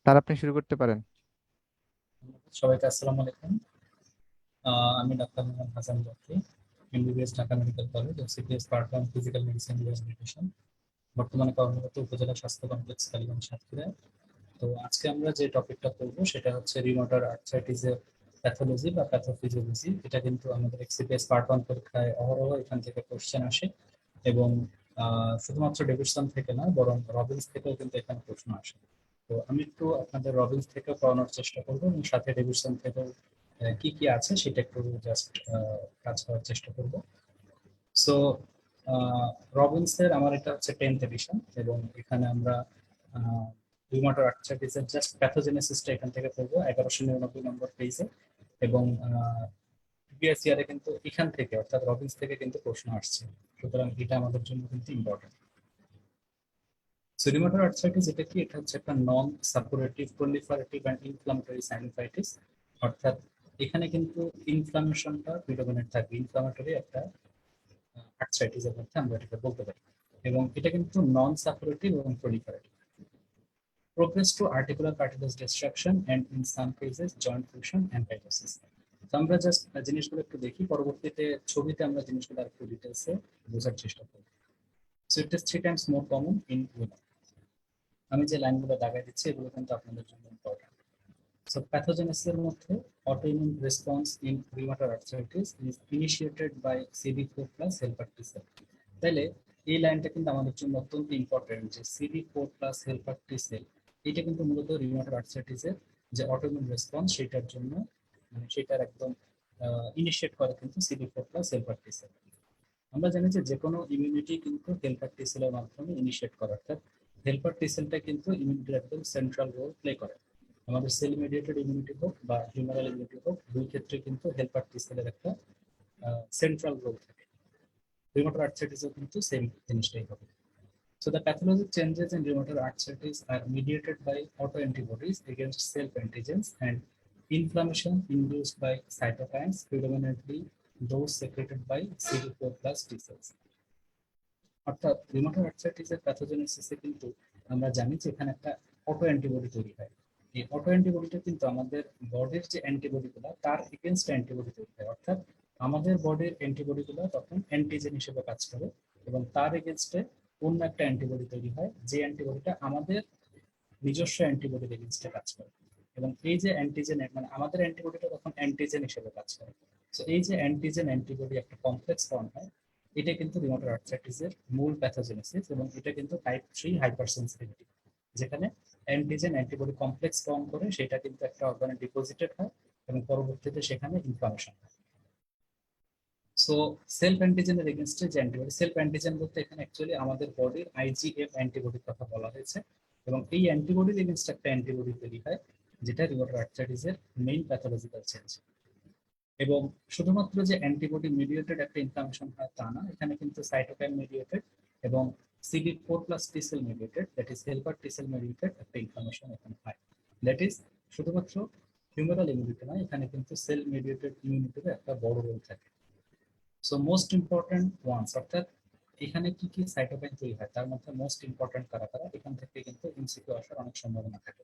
তার আপনি শুরু করতে পারেন। সবাইকে আসসালামু আলাইকুম। আমি doctor Mohammad Hasan Jafri, MBBS Dhaka medical college ও CPS part one physical medicine rehabilitation, বর্তমানে কর্মরত উপজেলা স্বাস্থ্য কমপ্লেক্স কালীগঞ্জ সাতক্ষীরা। তো আজকে আমরা যে টপিকটা করবো সেটা হচ্ছে রিউমাটয়েড আর্থ্রাইটিসের প্যাথোলজি বা প্যাথোফিজিওলজি। এটা কিন্তু আমাদের সিপিএস পার্ট ওয়ান পরীক্ষায় অহরহ এখান থেকে কোশ্চেন আসে, এবং শুধুমাত্র ডেভিডসন থেকে না, বরং রবিন্স থেকেও কিন্তু এখানে প্রশ্ন আসে। তো আমি একটু আপনাদের রবিন্স থেকে পড়ানোর চেষ্টা করবো, এবং সাথে ডেভিডসন থেকেও কি কি আছে সেটা একটু জাস্ট কাজ করার চেষ্টা করব। সো রবিন্সের আমার এটা হচ্ছে 10th এডিশন, এবং এখানে আমরা রিউমাটয়েড আর্থ্রাইটিসের জাস্ট প্যাথোজেনেসিসটা এখান থেকে পড়বো 1199 নম্বর পেজে। এবং প্রিভিয়াস ইয়ারে কিন্তু এখান থেকে অর্থাৎ রবিন্স থেকে কিন্তু প্রশ্ন আসছে, সুতরাং এটা আমাদের জন্য কিন্তু ইম্পর্টেন্ট। সো রিউমাটয়েড আর্থ্রাইটিস এটা কি? এটা হচ্ছে একটা non suppurative proliferative and inflammatory synovitis, অর্থাৎ এখানে কিন্তু ইনফ্লামেশনটা প্রিডমিনেন্ট থাকবে, ইনফ্লামেটরি একটা আর্থ্রাইটিসের মধ্যে আমরা এটাকে বলতে পারি। এবং এটা কিন্তু নন সাপোরেটিভ এবং proliferative. Progress to articular cartilage destruction and in some cases joint fusion and ফাইটোসিস। তো আমরা জাস্ট জিনিসগুলো একটু দেখি, পরবর্তীতে ছবিতে আমরা জিনিসগুলো একটু ডিটেলসে বোঝার চেষ্টা করব। So it is 3 times more common in women. আমি যে লাইনগুলো দাগাই দিচ্ছি এগুলো কিন্তু আপনাদের জন্য ইম্পর্টেন্ট। So pathogenesis এর মধ্যে autoimmune response in rheumatoid arthritis is initiated by CD4 plus helper T cell. তাহলে এই লাইনটা কিন্তু আমাদের জন্য অত্যন্ত ইম্পর্টেন্ট, যে CD4 plus helper T cell এটা কিন্তু মূলত রিউমাটয়েড আর্থ্রাইটিসের যে অটোইমিউন রেসপন্স সেটার জন্য, মানে সেটার একদম ইনিশিয়েট করে কিন্তু CD4 plus helper T cell। আমরা জানি যে যে কোনো ইমিউনিটি কিন্তু হেল্পার টি সেলের মাধ্যমে ইনিশিয়েট করে, অর্থাৎ হেল্পার টি সেলটা কিন্তু ইমিউনিটির একদম সেন্ট্রাল রোল প্লে করে। আমাদের সেল মিডিয়েটেড ইমিউনিটি হোক বা হিউমারাল ইমিউনিটি হোক, দুই ক্ষেত্রে কিন্তু হেল্পার টি সেলের একটা সেন্ট্রাল রোল থাকে। রিউমাটয়েড আর্থ্রাইটিসও কিন্তু সেম জিনিসটাই হবে। So the pathologic changes in rheumatoid arthritis are mediated by autoantibodies against self-antigens and inflammation induced by cytokines, predominantly those secreted by CD4 plus T cells. অর্থাৎ rheumatoid আর্থ্রাইটিসের প্যাথোজেনেসিসে কিন্তু আমরা জানি যে এখানে একটা অটো অ্যান্টিবডি তৈরি হয়। এই অটো অ্যান্টিবডিটা কিন্তু আমাদের বডির যে অ্যান্টিবডিগুলো তার এগেনস্ট অ্যান্টিবডি তৈরি হয়, অর্থাৎ আমাদের বডির অ্যান্টিবডিগুলো তখন অ্যান্টিজেন হিসেবে কাজ করে, এবং তার এগেনস্টে অন্য একটা অ্যান্টিবডি তৈরি হয়, যে অ্যান্টিবডিটা আমাদের নিজস্ব অ্যান্টিবডির এগেনস্টে কাজ করে। এবং এই যে অ্যান্টিজেন, মানে আমাদের অ্যান্টিবডিটা তখন অ্যান্টিজেন হিসেবে কাজ করে। তো এই যে অ্যান্টিজেন অ্যান্টিবডি একটা কমপ্লেক্স ফর্ম হয়, এটা কিন্তু রিউমাটয়েড আর্থ্রাইটিসের মূল প্যাথোজেনেসিস, এবং এটা কিন্তু টাইপ 3 হাইপার সেন্সিটিভিটি, যেখানে অ্যান্টিজেন অ্যান্টিবডি কমপ্লেক্স ফর্ম করে সেটা কিন্তু একটা অর্গানে ডিপোজিটেড হয়, এবং পরবর্তীতে সেখানে ইনফ্লামেশন হয়। সো সেলফ অ্যান্টিজেনের এগেনস্টে যে অ্যান্টিবডি, সেলফ অ্যান্টিজেন বলতে এখানে অ্যাকচুয়ালি আমাদের বডির আইজিএফ অ্যান্টিবডির কথা বলা হয়েছে, এবং এই অ্যান্টিবডির এগেনস্ট একটা অ্যান্টিবডি তৈরি হয়, যেটা রিউমাটয়েড আর্থ্রাইটিসের মেইন প্যাথোলজিক্যাল চেঞ্জ। এবং শুধুমাত্র যে অ্যান্টিবডি মিডিয়েটেড একটা ইনফ্লামেশন হয় তা না, এখানে কিন্তু সাইটোকাইন মিডিয়েটেড এবং CD4 plus T sell mediated, that is helper T sell mediated একটা ইনফ্লামেশন এখানে হয়। দ্যাট ইজ শুধুমাত্র হিউমারাল ইমিউনিটি নয়, এখানে কিন্তু সেল মিডিয়েটেড ইমিউনিটির একটা বড় রোল থাকে। সো মোস্ট ইম্পর্টেন্ট ওয়ান্স, অর্থাৎ এখানে কি কি সাইটোকাইন তৈরি হয় তার মধ্যে মোস্ট ইম্পর্টেন্ট কারা কারা, এখান থেকে কিন্তু এমসিকিউ আসার অনেক সম্ভাবনা থাকে।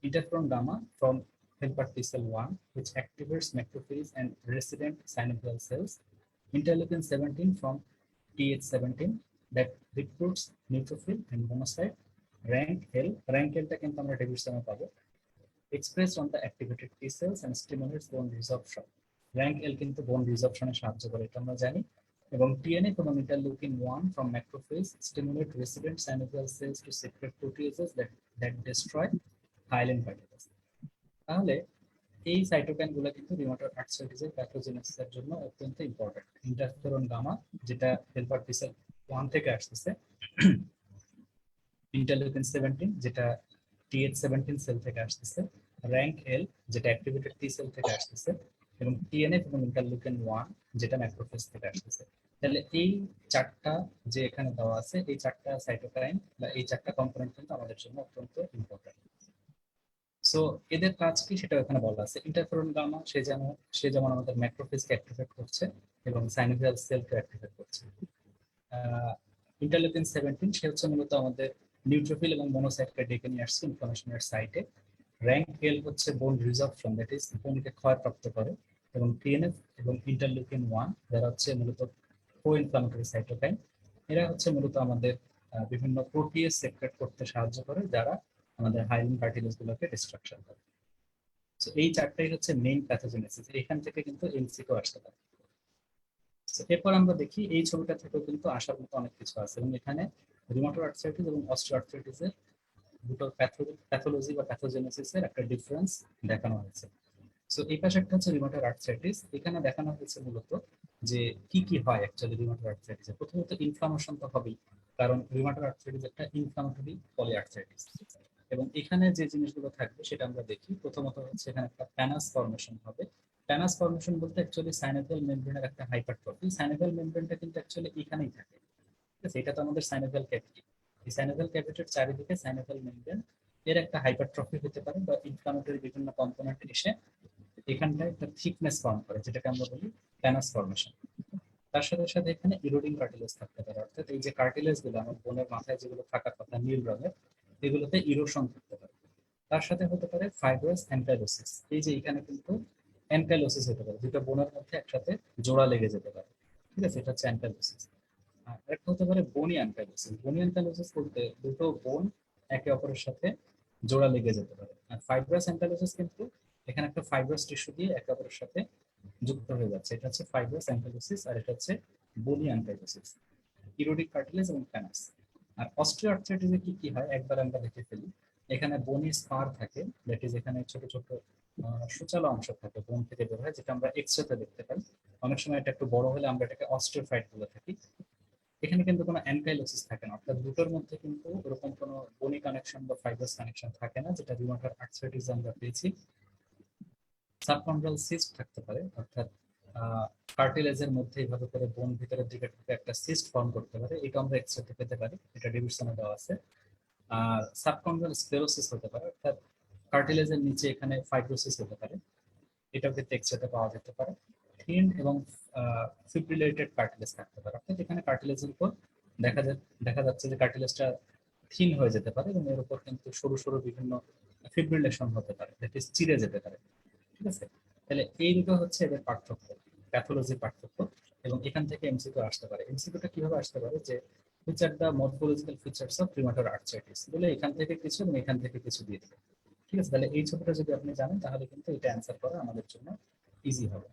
Interferon gamma from helper T cell 1, which activates macrophage and resident synovial cells. Interleukin 17 from TH17 that recruits neutrophil and monocyte. Rank L, rank L টা কিন্তু আমরা ডেভিডসনে পাবো, expressed on the activated T cells and stimulates bone resorption. Rank L কিন্তু bone resorptionে সাহায্য করে, এটা আমরা জানি। এবং TNA from interleukin 1 from macrophage stimulate resident synovial cells to secrete proteases that destroy hyaline particles. তাহলে এই সাইটোকাইন গুলো কিন্তু রিউমাটয়েড আর্থ্রাইটিসের প্যাথোজেনেসিসের জন্য অত্যন্ত ইম্পর্টেন্ট। ইন্টারফেরন গামা, যেটা হেল্পার টি সেল 1 থেকে আসতেছে, ইন্টারলিউকিন 17 যেটা TH17 সেল থেকে আসতেছে, র্যাঙ্ক এল যেটা অ্যাক্টিভেটেড টি সেল থেকে আসতেছে, এবং TNF এবং ইন্টারলিউকিন 1 যেটা ম্যাক্রোফেজ থেকে আসতেছে। তাহলে এই চারটা যে এখানে দেওয়া আছে, এই চারটা সাইটোকাইন বা এই চারটা কম্পোনেন্ট কিন্তু আমাদের জন্য অত্যন্ত ইম্পর্টেন্ট। সো এদের কাজ কি সেটা এখানে বলা আছে। ইন্টারফেরন গামা সে যেমন আমাদের ম্যাক্রোফেজকে অ্যাক্টিভেট করছে এবং সাইনোভিয়াল সেলকে অ্যাক্টিভেট করছে। ইন্টারলিউকিন 17 সে হচ্ছে মূলত আমাদের নিউট্রোফিল এবং মনোসাইটকে ডেকে নিয়ে আসছে ইনফ্লামেশনের সাইটে। র্যাঙ্ক এল হচ্ছে বোন রিজর্পশন, দ্যাট ইজ বোনকে ক্ষয়প্রাপ্ত করে। এবং টিএনএফ এবং ইন্টারলিউকিন 1 যারা হচ্ছে মূলত প্রো ইনফ্লামেটরি সাইটোকাইন, এরা হচ্ছে মূলত আমাদের বিভিন্ন প্রোটিয়েজ সেক্রেট করতে সাহায্য করে, যারা আমাদের হাইলিন কার্টিলেজ গুলোকে ডিস্ট্রাকশন করে। তো এই চারটাই হচ্ছে মেইন প্যাথোজেনেসিস, এখান থেকে কিন্তু এমসিকিউ আসতে পারে। এরপর আমরা দেখি এই ছবিটা থেকেও কিন্তু আসার মতো অনেক কিছু আছে, এবং এখানে রিউমাটয়েড আর্থ্রাইটিস এবং অস্টিওআর্থ্রাইটিসের দুটো প্যাথোলজি বা প্যাথোজেনেসিসের একটা ডিফারেন্স দেখানো হয়েছে। সো এই পাশে একটা হচ্ছে রিউমাটয়েড আর্থ্রাইটিস, এখানে দেখানো হয়েছে মূলত যে কি কি হয় অ্যাকচুয়ালি রিউমাটয়েড আর্থ্রাইটিসে। প্রথমত ইনফ্লামেশন তো হবেই, কারণ রিউমাটয়েড আর্থ্রাইটিস একটা ইনফ্লামেটরি পলিআর্থ্রাইটিস। এবং এখানে যে জিনিসগুলো থাকবে সেটা আমরা দেখি। প্রথমত হচ্ছে এখানে একটা প্যানাস ফর্মেশন হবে। প্যানাস ফর্মেশন বলতে অ্যাকচুয়ালি সাইনোভিয়াল মেমব্রেনের একটা হাইপারট্রফি। সাইনোভিয়াল মেমব্রেনটা কিন্তু অ্যাকচুয়ালি এখানেই থাকে, ঠিক আছে? এটা তো আমাদের সাইনোভিয়াল ক্যাভিটি। এই সাইনোভিয়াল ক্যাভিটির চারিদিকে সাইনোভিয়াল মেমব্রেন এর একটা হাইপারট্রফি হতে পারে, বা ইনফ্লামেটরি বিভিন্ন কম্পোনেন্ট এসে এখানটায় একটা থিকনেস ফর্ম করে, যেটাকে আমরা বলি প্যানাস ফর্মেশন। তার সাথে সাথে এখানে ইরোডিং কার্টিলেজ থাকতে পারে, অর্থাৎ এই যে কার্টিলেজ গুলো আমার বোনের মাথায় যেগুলো থাকার কথা নীল রঙের, এগুলোতে ইরোশন থাকতে পারে। তার সাথে হতে পারে ফাইব্রাস অ্যানকাইলোসিস, এই যে এখানে কিন্তু অ্যানকাইলোসিস হতে পারে, দুটো বোনের মধ্যে একসাথে জোড়া লেগে যেতে পারে, ঠিক আছে? এটা হচ্ছে অ্যানকাইলোসিস। আর একটা হতে পারে বনি অ্যানকাইলোসিস। বনি অ্যানকাইলোসিস বলতে দুটো বোন একে অপরের সাথে জোড়া লেগে যেতে পারে। আর ফাইব্রাস অ্যানকাইলোসিস কিন্তু এখানে একটা ফাইব্রাস টিস্যু দিয়ে একে অপরের সাথে যুক্ত হয়ে যাচ্ছে, এটা হচ্ছে ফাইব্রাস অ্যানকাইলোসিস। আর এটা হচ্ছে বনি অ্যানকাইলোসিস, ইরোডিক কার্টিলেজ এবং প্যানাস। আর অস্টিওআর্থ্রাইটিসে কি কি হয় একবার আমরা দেখে ফেলি। এখানে বনি স্পার থাকে, দ্যাট ইজ এখানে ছোট ছোট সূচালো অংশ থাকে বোন থেকে বের হয়, যেটা আমরা এক্সরেতে দেখতে পাই। অনেক সময় এটা একটু বড় হলে আমরা এটাকে অস্টিওফাইট বলে থাকি। এখানে কিন্তু কোনো অ্যানকাইলোসিস থাকে না, অর্থাৎ দুটোর মধ্যে কিন্তু ওরকম কোনো বনি কানেকশন বা ফাইব্রাস কানেকশন থাকে না, যেটা রিউমাটয়েড আর্থ্রাইটিস আমরা পেয়েছি। সাবকন্ড্রাল সিস্ট থাকতে পারে, অর্থাৎ কার্টিলেজের মধ্যে এইভাবে করে বোন ভিতরের দিকে ঢুকে একটা সিস্ট ফর্ম করতে পারে, এটা আমরা এক্সরেতে পেতে পারি, এটা ডেভিডসনে দেওয়া আছে। আর সাবকন্ড্রাল স্ক্লেরোসিস হতে পারে, অর্থাৎ কার্টিলেজের নিচে এখানে ফাইব্রোসিস হতে পারে, এটাও কিন্তু এক্সরেতে পাওয়া যেতে পারে। থিন এবং ফিব্রিলেটেড কার্টিলেজ থাকতে পারে, অর্থাৎ এখানে কার্টিলেজের উপর দেখা যাচ্ছে যে কার্টিলেজটা থিন হয়ে যেতে পারে, এবং এর উপর কিন্তু সরু সরু বিভিন্ন ফিব্রিলেশন হতে পারে, দ্যাট ইজ চিড়ে যেতে পারে, ঠিক আছে? তাহলে এই দুটো হচ্ছে এদের পার্থক্য, প্যাথোলজির পার্থক্য। এবং এখান থেকে এমসিকিউ আসতে পারে। এমসিকিউটা কিভাবে আসতে পারে যে which are the morphological features of rheumatoid arthritis বলে এখান থেকে কিছু এবং এখান থেকে কিছু দিয়ে দেবে, ঠিক আছে? তাহলে এই ছবিটা যদি আপনি জানেন তাহলে কিন্তু এটা অ্যান্সার করা আমাদের জন্য ইজি হবে।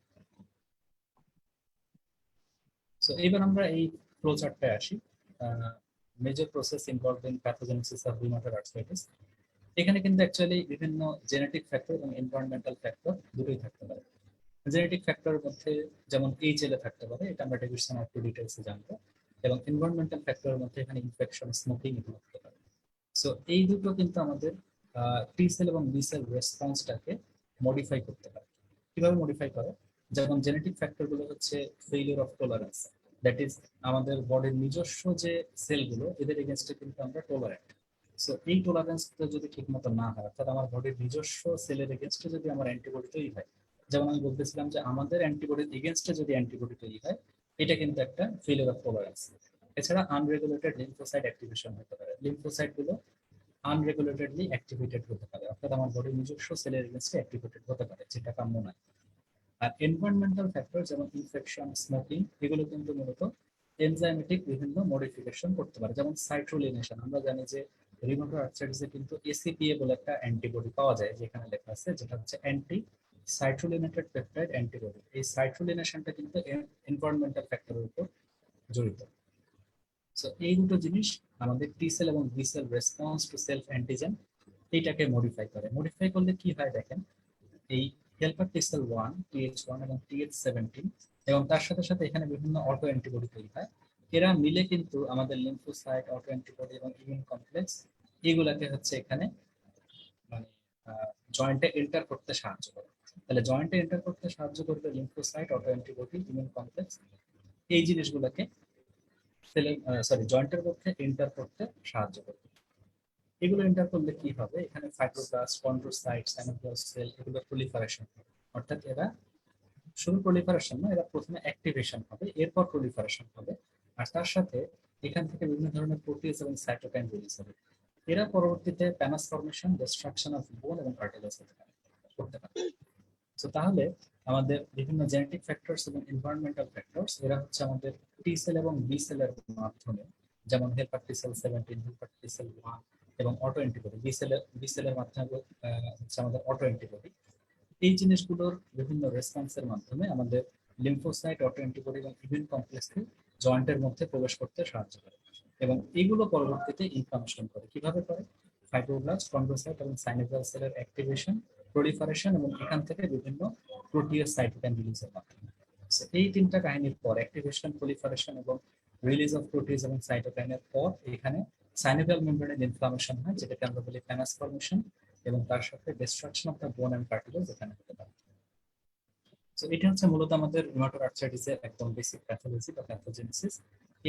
সো এইবার আমরা এই ফ্লো চার্টটায় আসি। Major process involved in pathogenesis of rheumatoid arthritis. এখানে কিন্তু অ্যাকচুয়ালি বিভিন্ন জেনেটিক ফ্যাক্টর এবং এনভায়রনমেন্টাল ফ্যাক্টর দুটোই থাকতে পারে। জেনেটিক ফ্যাক্টরের মধ্যে যেমন এইচএল এ থাকতে পারে, এটা আমরা ডেভিডসন একটু ডিটেইলসে জানবো। এবং এনভায়রনমেন্টাল ফ্যাক্টরের মধ্যে এখানে ইনফেকশন, স্মোকিং এগুলো থাকতে পারে। সো এই দুটো কিন্তু আমাদের টি সেল এবং বি সেল রেসপন্সটাকে মডিফাই করতে পারে। কিভাবে মডিফাই করে? যেমন জেনেটিক ফ্যাক্টর গুলো হচ্ছে failure of tolerance, that is আমাদের বডির নিজস্ব যে সেলগুলো এদের এগেনস্টে কিন্তু আমরা টলারেন্ট। সো এই টলারেন্সটা যদি ঠিক মতো না হয়, অর্থাৎ আমার বডির নিজস্ব সেলের এগেনস্টে যদি আমার অ্যান্টিবডি তৈরি হয়, যেমন আমি বলতেছিলাম যে আমাদের অ্যান্টিবডির এগেনস্টে যদি অ্যান্টিবডি তৈরি হয়, এটা কিন্তু একটা ফেলিওর অফ টলারেন্স। এছাড়া আনরেগুলেটেড লিম্ফোসাইট অ্যাক্টিভেশন হতে পারে, লিম্ফোসাইট গুলো আনরেগুলেটেডলি অ্যাক্টিভেটেড হতে পারে, অর্থাৎ আমার বডির নিজস্ব সেলের এগেনস্টে অ্যাক্টিভেটেড হতে পারে, যেটা কাম্য নয়। আর এনভায়রনমেন্টাল ফ্যাক্টর যেমন ইনফেকশন, স্মোকিং, এগুলো কিন্তু মূলত এনজাইমেটিক বিভিন্ন মডিফিকেশন করতে পারে, যেমন সাইট্রোলিনেশন। আমরা জানি যে রিউমাটয়েড আর্থ্রাইটিসে কিন্তু এসিপিএ বলে একটা অ্যান্টিবডি পাওয়া যায়, যেখানে লেখা আছে, যেটা হচ্ছে অ্যান্টি সাইট্রোলিনেটেড পেপটাইড অ্যান্টিবডি। এই সাইট্রোলিনেশনটা কিন্তু এনভায়রনমেন্টাল ফ্যাক্টরের উপর জড়িত। সো এই দুটো জিনিস আমাদের টি সেল এবং B cell response to self antigen এইটাকে মডিফাই করে। মডিফাই করলে কি হয় দেখেন, এই হেল্পার টি সেল 1, TH1 এবং TH17, এবং তার সাথে সাথে এখানে বিভিন্ন অটো অ্যান্টিবডি তৈরি হয়। এরা মিলে কিন্তু আমাদের লিম্ফোসাইট, অটো অ্যান্টিবডি এবং ইমিউন কমপ্লেক্স এগুলাকে হচ্ছে এখানে মানে জয়েন্টে এন্টার করতে সাহায্য করে। তাহলে জয়েন্টে এন্টার করতে সাহায্য করবে lymphocyte, auto antibody, immune complex, এই জিনিসগুলোকে জয়েন্টের মধ্যে এন্টার করতে সাহায্য করবে। এগুলো এন্টার করলে কি হবে, এখানে ফাইব্রোব্লাস্ট, কন্ড্রোসাইট, সাইনোভিয়াল সেল এগুলো প্রলিফারেশন হবে। অর্থাৎ এরা শুধু প্রলিফারেশন না, এরা প্রথমে অ্যাক্টিভেশন হবে, এরপর প্রলিফারেশন হবে। আর তার সাথে এখান থেকে বিভিন্ন ধরনের প্রোটিয়েজ এবং সাইটোকাইন রিলিজ হবে। এরা পরবর্তীতে প্যানাস ফর্মেশন, ডিস্ট্রাকশন অফ বোন এবং কার্টিলেজ করতে পারে। তো তাহলে আমাদের বিভিন্ন জেনেটিক ফ্যাক্টরস এবং এনভায়রনমেন্টাল ফ্যাক্টরস এরা হচ্ছে আমাদের টি সেল এবং বি সেলের মাধ্যমে, যেমন হেলপার টি সেল 17, হেলপার টি সেল 1 এবং অটো অ্যান্টিবডি, বি সেলের মাধ্যমে হচ্ছে আমাদের অটো অ্যান্টিবডি, এই জিনিসগুলোর বিভিন্ন রেসপন্সের মাধ্যমে আমাদের লিম্ফোসাইট, অটো অ্যান্টিবডি এবং ইমিউন কমপ্লেক্সকে জয়েন্টের মধ্যে প্রবেশ করতে সাহায্য করে এবং এগুলো পরবর্তীতে ইনফ্লামেশন করে। কিভাবে করে? ফাইব্রোব্লাস্ট, কন্ড্রোসাইট এবং সাইনোভিয়াল সেলের অ্যাক্টিভেশন, প্রলিফারেশন এবং এখান থেকে বিভিন্ন প্রোটিয়াস সাইটোকাইন রিলিজের মাধ্যমে। এই তিনটা কাহিনীর পর অ্যাক্টিভেশন, প্রলিফারেশন এবং রিলিজ অফ প্রোটিয়াস এবং সাইটোকাইনের পর এখানে সাইনোভিয়াল মেমব্রেনের ইনফ্লামেশন হয়, যেটাকে আমরা বলি প্যানাস ফর্মেশন, এবং তার সাথে destruction of the bone and cartilage এখানে হতে পারে। তো এটা হচ্ছে মূলত আমাদের রিউমাটয়েড আর্থ্রাইটিসের একদম বেসিক প্যাথোলজি বা প্যাথোজেনেসিস।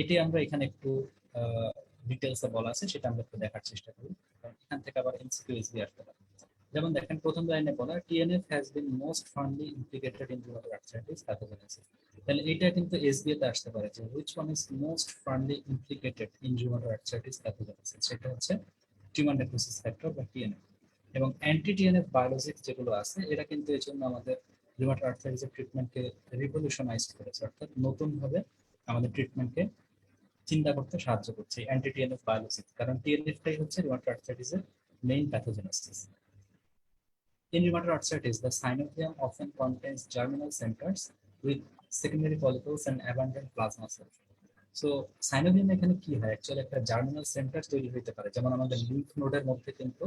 এটি আমরা এখানে একটু ডিটেলসে বলা আছে, সেটা আমরা একটু দেখার চেষ্টা করি, কারণ এখান থেকে আবার এমসিকিউ এসবি আসতে পারে। যেমন দেখেন, প্রথম লাইনে বলা TNF has been most firmly implicated in rheumatoid arthritis pathogenesis. তাহলে এটা কিন্তু এসবিএ তে আসতে পারে যে which one is most firmly implicated in rheumatoid arthritis pathogenesis, সেটা হচ্ছে টিউমার নেক্রোসিস ফ্যাক্টর বা টিএনএফ। এবং অ্যান্টি টিএনএফ বায়োলজিক্স যেগুলো আছে এরা কিন্তু এই জন্য আমাদের রিউমাটয়েড আর্থ্রাইটিসের ট্রিটমেন্টকে রিভলিউশনাইজ করেছে, অর্থাৎ নতুন ভাবে আমাদের ট্রিটমেন্টকে চিন্তা করতে সাহায্য করছে অ্যান্টি টিএনএফ বায়োলজিক্স, কারণ টিএনএফটাই হচ্ছে রিউমাটয়েড আর্থ্রাইটিসের main pathogenesis. In rheumatoid arthritis, the synovium often contains germinal centers with secondary follicles and abundant plasma cells. So synovium এখানে কি হয়? অ্যাকচুয়ালি একটা জার্মিনাল সেন্টার তৈরি হতে পারে, যেমন আমাদের লিম্ফ নোডের মধ্যে কিন্তু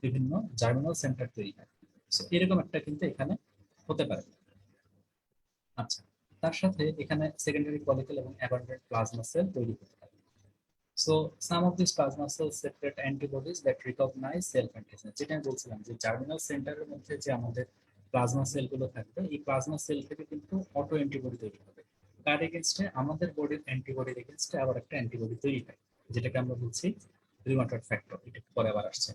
বিভিন্ন জার্মিনাল সেন্টার তৈরি হয়। সো এরকম একটা কিন্তু এখানে হতে পারে। আচ্ছা, তার সাথে এখানে সেকেন্ডারি ফলিকল এবং অ্যাবান্ডেন্ট প্লাজমা সেল তৈরি হতে পারে। So some of these plasma cells secrete antibodies that recognize self antigen, যেটা আমি বলছিলাম যে জার্মিনাল সেন্টারের মধ্যে যে আমাদের প্লাজমা সেলগুলো থাকবে, এই প্লাজমা সেল থেকে কিন্তু অটো অ্যান্টিবডি তৈরি হবে, তার এগেনস্টে আমাদের বডির অ্যান্টিবডির এগেনস্টে আবার একটা অ্যান্টিবডি তৈরি হয়, যেটাকে আমরা বলছি রিউমাটয়েড ফ্যাক্টর। এটা পরে আবার আসছে।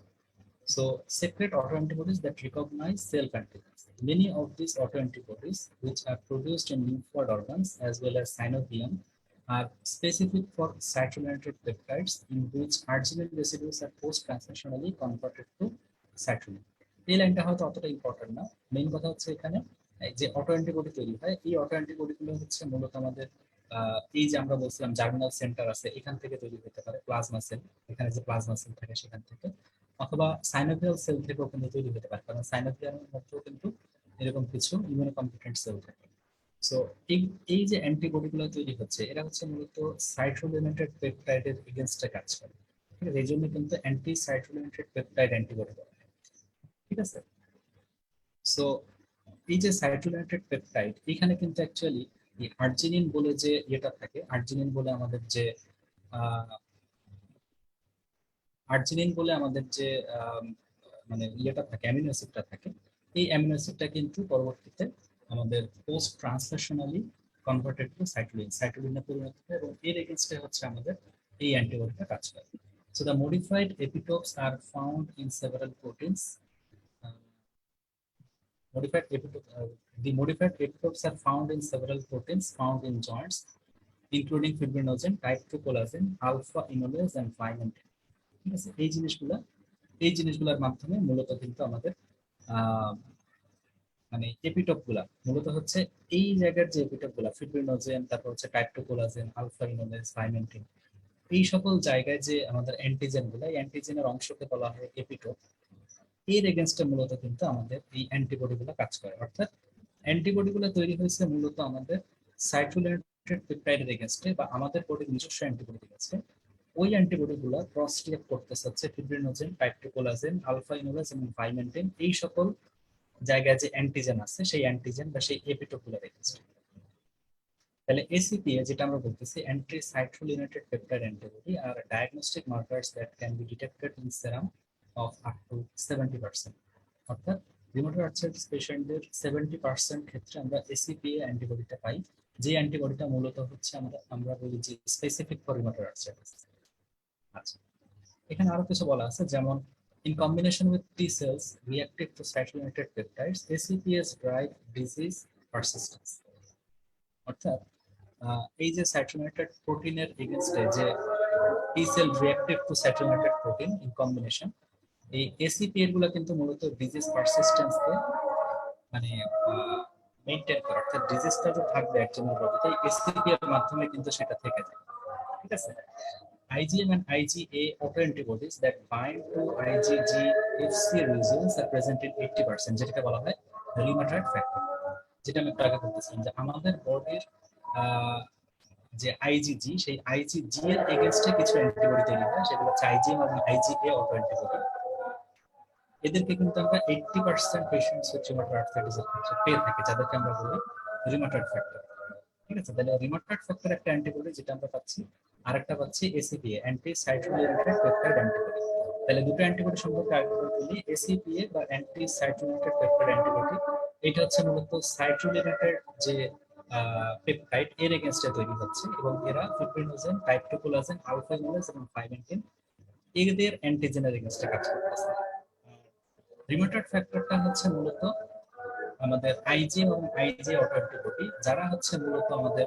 So secrete autoantibodies that recognize self-antigens. Many of these autoantibodies, which are produced in lymphoid organs as well as synovium, are specific for saturated peptides in which arginine residues are post-translationally converted to citrulline. এই লাইনটা হয়তো অতটা important না, main কথা হচ্ছে এখানে যে auto antibody তৈরি হয়, এই অটো অ্যান্টিবডি গুলো হচ্ছে মূলত আমাদের এই যে আমরা বলছিলাম জার্মিনাল সেন্টার আছে এখান থেকে তৈরি হতে পারে, প্লাজমা সেল, এখানে যে প্লাজমা সেল থাকে সেখান থেকে, অথবা সাইনোভিয়াল সেল থেকেও কিন্তু তৈরি হতে পারে, কারণ সাইনোভিয়ালের মধ্যেও কিন্তু এরকম কিছু ইমিউনোকম্পিটেন্ট সেল থাকে। সো এই এই যে অ্যান্টিবডি গুলো তৈরি হচ্ছে এরা হচ্ছে মূলত সাইট্রোলিনেটেড পেপটাইডের এগেনস্টে কাজ করে, ঠিক আছে? এই জন্য কিন্তু অ্যান্টি সাইট্রোলিনেটেড পেপটাইড অ্যান্টিবডি বলা হয়, ঠিক আছে? সো এই যে সাইট্রোলিনেটেড পেপটাইড, এখানে কিন্তু অ্যাকচুয়ালি এই আর্জিনিন বলে যে এটা থাকে, আর্জিনিন বলে আমাদের যে আর্জিনিন বলে আমাদের যে মানে ইয়েটা থাকে, অ্যামিনো অ্যাসিডটা থাকে, এই অ্যামিনো অ্যাসিডটা কিন্তু পরবর্তীতে আমাদের পোস্ট ট্রান্সলেশনালি কনভার্টেড টু সাইটোলিন, সাইটোলিনে পরিণত হয় এবং এর এগেইনস্টে হচ্ছে আমাদের এই অ্যান্টিবডিটা কাজ করে। So the modified epitopes are found in several proteins. Modified epitope, the modified epitopes are found in several proteins found in joints, including fibrinogen, type 2 collagen, alpha enolase, and vimentin. ঠিক আছে? এই জিনিসগুলোর মাধ্যমে মূলত কিন্তু আমাদের মানে এপিটপ গুলা মূলত হচ্ছে এই জায়গার যে এপিটপ গুলা, ফিব্রিনোজেন, তারপর হচ্ছে টাইপ 2 কোলাজেন, আলফা ইনোলেজ, ভাইমেন্টিন, এই সকল জায়গায় যে আমাদের অ্যান্টিজেন গুলা, এই অ্যান্টিজেনের অংশকে বলা হয় এপিটপ। এর এগেনস্টে মূলত কিন্তু আমাদের এই অ্যান্টিবডি গুলো কাজ করে, অর্থাৎ অ্যান্টিবডি গুলো তৈরি হয়েছে মূলত আমাদের সাইটোলিনেটেড পেপটাইডের এগেনস্টে বা আমাদের বডির নিজস্ব অ্যান্টিবডি এগেনস্টে। ওই অ্যান্টিবডি গুলো ক্রস রিঅ্যাক্ট করতেছে হচ্ছে ফিব্রিনোজেন, টাইপ 2 কোলাজেন, আলফা ইনোলেজ এবং ভাইমেন্টিন, এই সকল জায়গায় যে অ্যান্টিজেন আছে সেই অ্যান্টিজেন বা সেই এপিটোপ গুলো এগেনস্টে। তাহলে এসিপিএ যেটা আমরা বলতেছি, অ্যান্টি সাইট্রোলিনেটেড পেপটাইড অ্যান্টিবডি, আর diagnostic markers that can be detected in serum of up to 70%। অর্থাৎ রিউমাটয়েড আর্থ্রাইটিস পেশেন্টদের 70% ক্ষেত্রে আমরা এসিপিএ অ্যান্টিবডিটা পাই, যে অ্যান্টিবডিটা মূলত হচ্ছে আমরা বলি যে স্পেসিফিক ফর রিউমাটয়েড আর্থ্রাইটিস। আচ্ছা, এখানে আরো কিছু বলা আছে, যেমন in combination with T cells reactive to cytolytic peptides, ACPS drive disease persistence. অর্থাৎ এই যে স্যাচুরেটেড প্রোটিনের এগেইনস্টে যে T cell reactive to saturated protein in combination. এই ACPA গুলো কিন্তু মূলত ডিজিজ পারসিস্টেন্স কে মানে মেইনটেইন করে, অর্থাৎ ডিজিজটা যে থাকবে একজনের বডিতে ACPA এর মাধ্যমে কিন্তু সেটা থেকে যায়। ঠিক আছে। IgM and IgA autoantibodies that bind to IgG FC regions are present in 80%, যেটাকে বলা হয় rheumatoid factor। যেটা আমি একটু আগে বলতেছিলাম যে আমাদের বডির যে আইজিজি, সেই আইজিজি এর এগেইনস্টে কিছু অ্যান্টিবডি তৈরি হয়, সেগুলো হচ্ছে IgM এবং IgA অটো অ্যান্টিবডি। এদেরকে কিন্তু আমরা 80% পেশেন্টস হচ্ছে রিউমাটয়েড আর্থ্রাইটিসের ক্ষেত্রে পেয়ে থাকি, যাদেরকে আমরা বলি রিউমাটয়েড ফ্যাক্টর। ঠিক আছে, তাহলে রিউমাটয়েড ফ্যাক্টর একটা অ্যান্টিবডি যেটা আমরা পাচ্ছি, আরেকটা পাচ্ছি ACPA, অ্যান্টি সাইটোলিনেটেড পেপটাইড অ্যান্টিবডি। তাহলে দুটো অ্যান্টিবডি সম্পর্কে আরেকবার বলি। ACPA বা অ্যান্টি সাইটোলিনেটেড পেপটাইড অ্যান্টিবডি, এটা হচ্ছে মূলত সাইটোলিনেটেড যে পেপটাইড এর এগেইনস্টে তৈরি হচ্ছে, এবং এরা ফিব্রিনোজেন, টাইপ 2 কোলাজেন, আলফা হেমোলেজ এবং ফাইমেন্টিন এদের অ্যান্টিজেনের এগেইনস্টে কাজ করতেছে। রিউমাটয়েড ফ্যাক্টরটা হচ্ছে মূলত আমাদের আইজি এবং আইজি অটো অ্যান্টিবডি, যারা হচ্ছে মূলত আমাদের